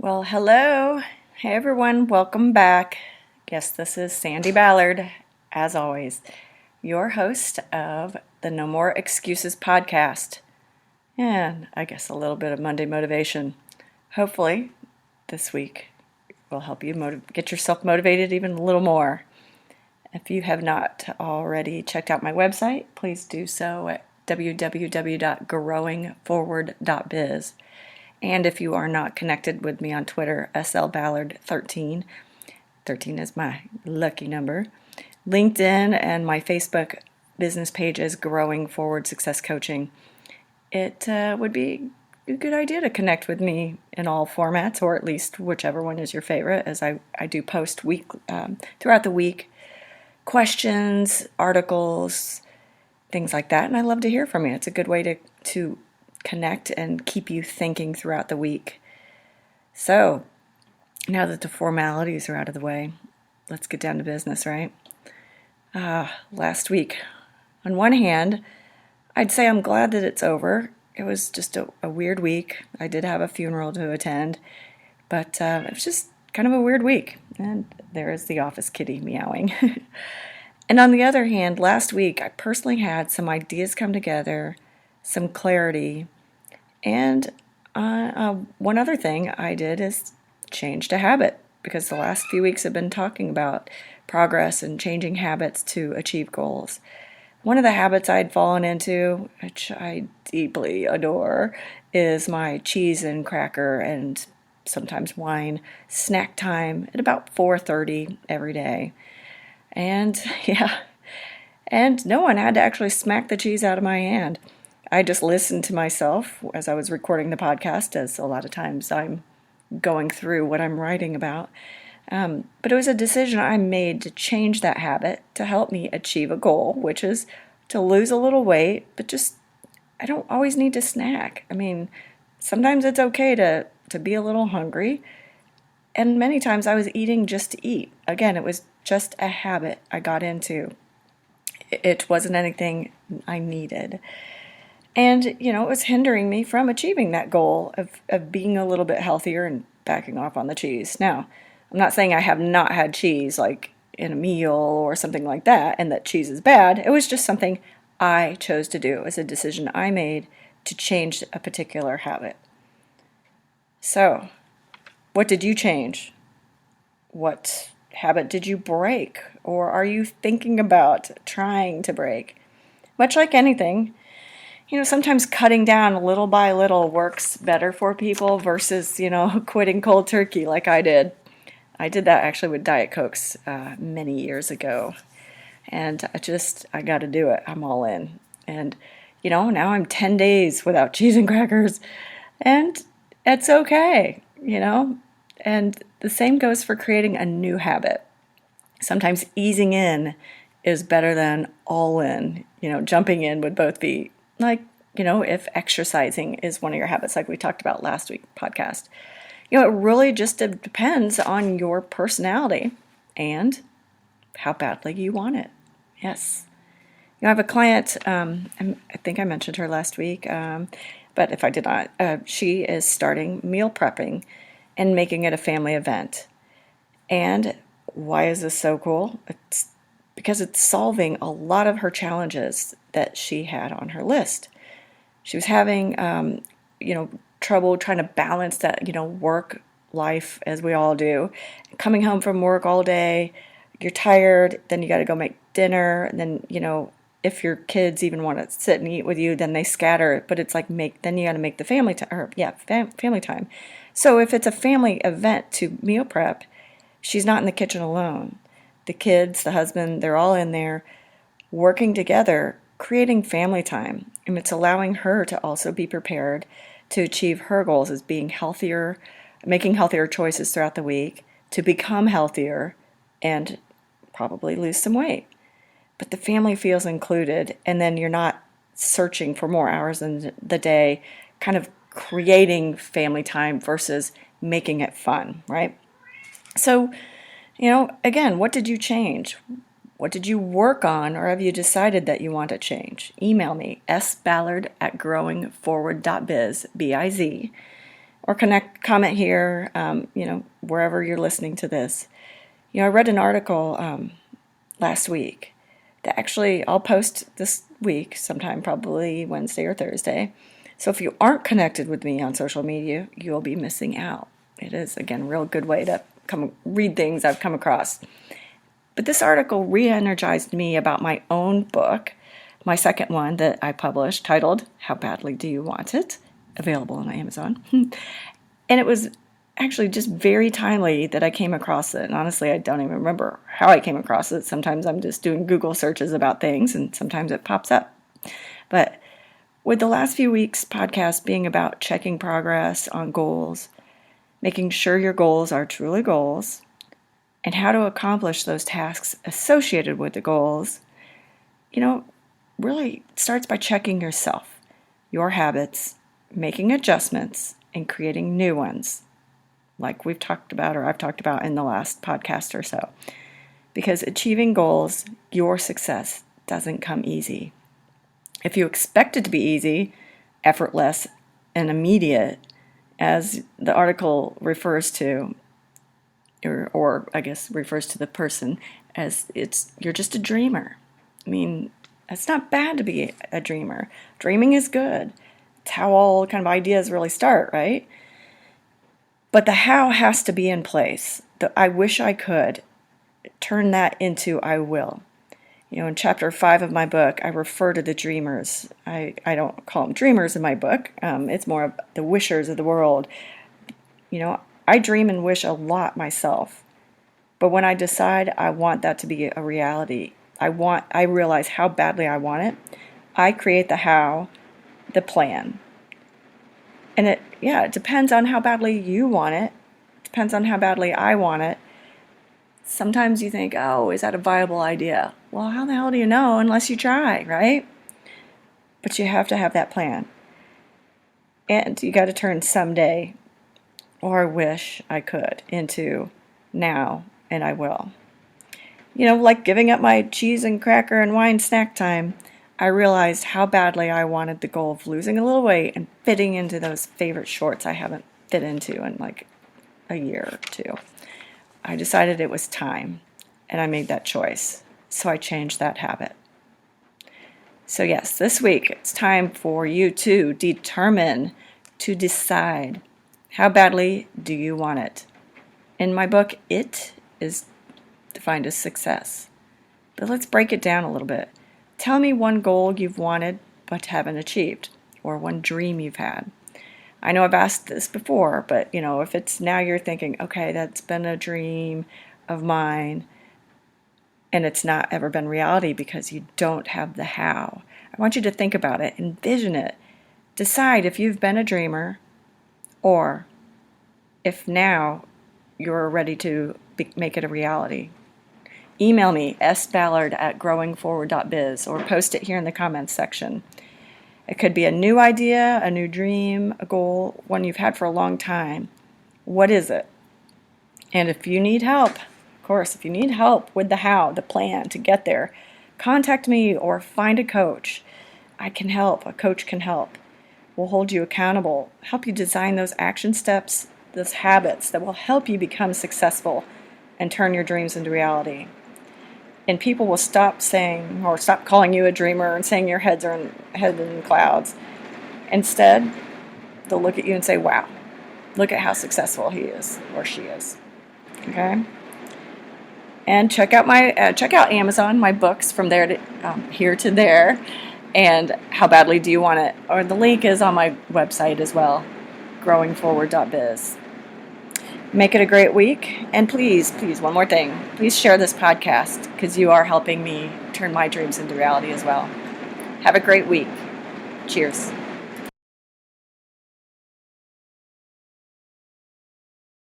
Well, hello. Hey, everyone. Welcome back. Yes, this is Sandi Ballard, as always, your host of the No More Excuses podcast. And I guess a little bit of Monday motivation. Hopefully, this week will help you get yourself motivated even a little more. If you have not already checked out my website, please do so at www.growing.biz. And if you are not connected with me on Twitter, SLBallard13, 13 is my lucky number. LinkedIn and my Facebook business page is Growing Forward Success Coaching. It would be a good idea to connect with me in all formats, or at least whichever one is your favorite, as I do post throughout the week, questions, articles, things like that. And I love to hear from you. It's a good way to connect and keep you thinking throughout the week. So, now that the formalities are out of the way, let's get down to business, right? Last week, on one hand, I'd say I'm glad that it's over. It was just a weird week. I did have a funeral to attend, but it was just kind of a weird week. And there is the office kitty meowing. And on the other hand, last week, I personally had some ideas come together, some clarity, and one other thing I did is changed a habit, because the last few weeks have been talking about progress and changing habits to achieve goals. One of the habits I'd fallen into, which I deeply adore, is my cheese and cracker and sometimes wine snack time at about 4:30 every day. And and no one had to actually smack the cheese out of my hand. I just listened to myself as I was recording the podcast, as a lot of times I'm going through what I'm writing about. But it was a decision I made to change that habit to help me achieve a goal, which is to lose a little weight, but I don't always need to snack. I mean, sometimes it's okay to be a little hungry, and many times I was eating just to eat. Again, it was just a habit I got into. It wasn't anything I needed. And, it was hindering me from achieving that goal of being a little bit healthier and backing off on the cheese. Now, I'm not saying I have not had cheese, like in a meal or something like that, and that cheese is bad. It was just something I chose to do. It was a decision I made to change a particular habit. So, what did you change? What habit did you break? Or are you thinking about trying to break? Much like anything, sometimes cutting down little by little works better for people versus, quitting cold turkey like I did. I did that actually with Diet Cokes many years ago. And I got to do it. I'm all in. And, now I'm 10 days without cheese and crackers. And it's okay, And the same goes for creating a new habit. Sometimes easing in is better than all in. Jumping in would both be like, if exercising is one of your habits, like we talked about last week's podcast. It really just depends on your personality and how badly you want it. Yes. I have a client, I think I mentioned her last week, but if I did not, she is starting meal prepping and making it a family event. And why is this so cool? It's because it's solving a lot of her challenges that she had on her list. She was having, trouble trying to balance that, work life, as we all do. Coming home from work all day, you're tired, then you got to go make dinner, and then, if your kids even want to sit and eat with you, then they scatter. But it's like then you got to make the family time, family time. So if it's a family event to meal prep, she's not in the kitchen alone. The kids, the husband, they're all in there working together, creating family time. And it's allowing her to also be prepared to achieve her goals as being healthier, making healthier choices throughout the week, to become healthier and probably lose some weight. But the family feels included, and then you're not searching for more hours in the day, kind of creating family time versus making it fun, right? So, again, what did you change? What did you work on, or have you decided that you want to change? Email me, sballard@growingforward.biz, B-I-Z, or comment here, wherever you're listening to this. I read an article last week that actually I'll post this week, sometime probably Wednesday or Thursday. So if you aren't connected with me on social media, you'll be missing out. It is, again, a real good way to come read things I've come across. But this article re-energized me about my own book, my second one that I published, titled How Badly Do You Want It? Available on Amazon. And it was actually just very timely that I came across it. And honestly, I don't even remember how I came across it. Sometimes I'm just doing Google searches about things, and sometimes it pops up. But with the last few weeks' podcast being about checking progress on goals, making sure your goals are truly goals, and how to accomplish those tasks associated with the goals, really starts by checking yourself, your habits, making adjustments, and creating new ones, like we've talked about, or I've talked about in the last podcast or so. Because achieving goals, your success, doesn't come easy. If you expect it to be easy, effortless, and immediate, as the article refers to, or I guess refers to the person as you're just a dreamer. I mean, it's not bad to be a dreamer. Dreaming is good. It's how all kind of ideas really start, right? But the how has to be in place. The I wish I could, turn that into I will. In chapter 5 of my book, I refer to the dreamers. I don't call them dreamers in my book. It's more of the wishers of the world. I dream and wish a lot myself. But when I decide I want that to be a reality, I realize how badly I want it. I create the how, the plan. And it depends on how badly you want it. It depends on how badly I want it. Sometimes you think, oh, is that a viable idea? Well, how the hell do you know unless you try, right? But you have to have that plan. And you got to turn someday, or wish I could, into now, and I will. Like giving up my cheese and cracker and wine snack time, I realized how badly I wanted the goal of losing a little weight and fitting into those favorite shorts I haven't fit into in like a year or two. I decided it was time, and I made that choice. So I changed that habit. So yes, this week it's time for you to decide how badly do you want it. In my book, it is defined as success. But let's break it down a little bit. Tell me one goal you've wanted but haven't achieved, or one dream you've had. I know I've asked this before, but if it's now you're thinking, okay, that's been a dream of mine and it's not ever been reality because you don't have the how. I want you to think about it, envision it. Decide if you've been a dreamer or if now you're ready to make it a reality. Email me, sballard@growingforward.biz, or post it here in the comments section. It could be a new idea, a new dream, a goal, one you've had for a long time. What is it? And if you need help, of course, if you need help with the how, the plan to get there, contact me or find a coach. I can help. A coach can help. We'll hold you accountable, help you design those action steps, those habits that will help you become successful and turn your dreams into reality. And people will stop calling you a dreamer and saying your head in the clouds. Instead, they'll look at you and say, wow, look at how successful he is or she is. Okay? And check out Amazon, my books, from there to here to there. And how badly do you want it? Or the link is on my website as well, growingforward.biz. Make it a great week. And please, one more thing. Please share this podcast because you are helping me turn my dreams into reality as well. Have a great week. Cheers.